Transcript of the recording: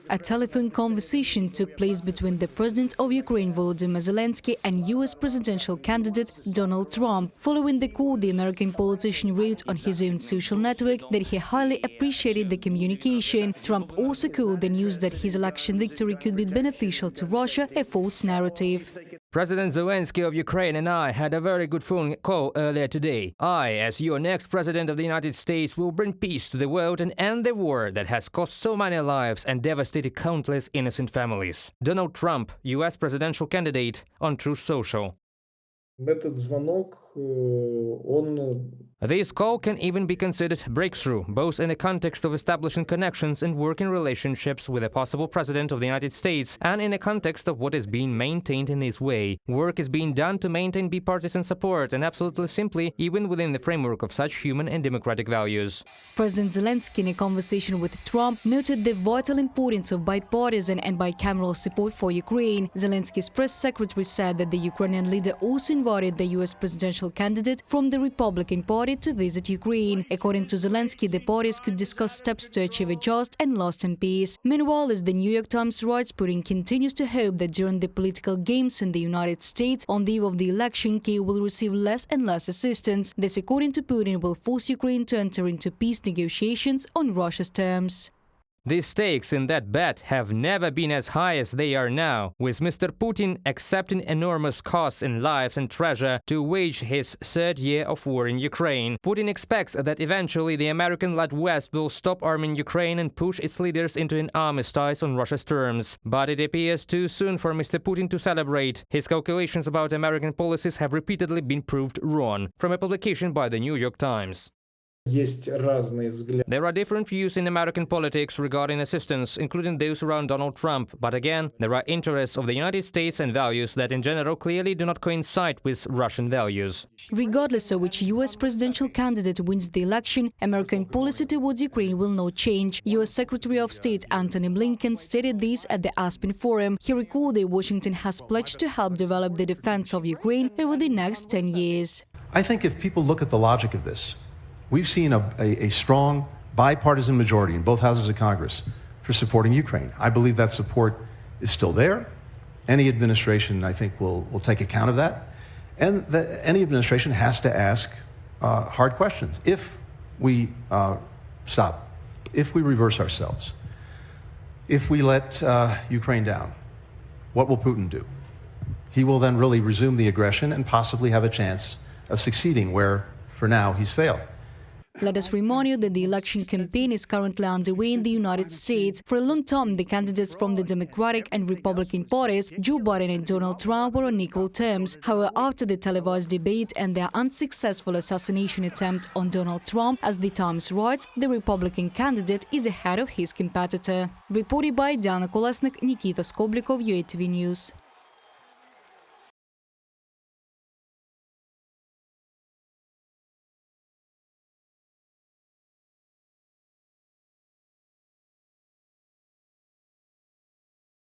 A telephone conversation took place between the President of Ukraine, Volodymyr Zelensky, and US presidential candidate Donald Trump. Following the call, the American politician wrote on his own social network that he highly appreciated the communication. Trump also called the news that his election victory could be beneficial to Russia a false narrative. President Zelensky of Ukraine and I had a very good phone call earlier today. I, as your next President of the United States, will bring peace to the world and end the war that has cost so many lives and devastated countless innocent families. Donald Trump, US presidential candidate, on Truth Social. This call can even be considered breakthrough, both in the context of establishing connections and working relationships with a possible president of the United States, and in the context of what is being maintained in this way. Work is being done to maintain bipartisan support, and absolutely simply, even within the framework of such human and democratic values. President Zelensky, in a conversation with Trump, noted the vital importance of bipartisan and bicameral support for Ukraine. Zelensky's press secretary said that the Ukrainian leader also invited the US presidential candidate from the Republican Party to visit Ukraine. According to Zelensky, the parties could discuss steps to achieve a just and lasting peace. Meanwhile, as the New York Times writes, Putin continues to hope that during the political games in the United States on the eve of the election, Kyiv will receive less and less assistance. This, according to Putin, will force Ukraine to enter into peace negotiations on Russia's terms. The stakes in that bet have never been as high as they are now, with Mr. Putin accepting enormous costs in lives and treasure to wage his third year of war in Ukraine. Putin expects that eventually the American-led West will stop arming Ukraine and push its leaders into an armistice on Russia's terms. But it appears too soon for Mr. Putin to celebrate. His calculations about American policies have repeatedly been proved wrong, from a publication by the New York Times. There are different views in American politics regarding assistance, including those around Donald Trump. But again, there are interests of the United States and values that in general clearly do not coincide with Russian values. Regardless of which US presidential candidate wins the election, American policy towards Ukraine will not change. US Secretary of State Antony Blinken stated this at the Aspen Forum. He recalled that Washington has pledged to help develop the defense of Ukraine over the next 10 years. I think if people look at the logic of this, we've seen a strong bipartisan majority in both houses of Congress for supporting Ukraine. I believe that support is still there. Any administration, I think, will take account of that. And any administration has to ask hard questions. If we stop, if we reverse ourselves, if we let Ukraine down, what will Putin do? He will then really resume the aggression and possibly have a chance of succeeding where, for now, he's failed. Let us remind you that the election campaign is currently underway in the United States. For a long time, the candidates from the Democratic and Republican parties, Joe Biden and Donald Trump, were on equal terms. However, after the televised debate and their unsuccessful assassination attempt on Donald Trump, as the Times writes, the Republican candidate is ahead of his competitor. Reported by Diana Kolesnik, Nikita Skoblikov, UATV News.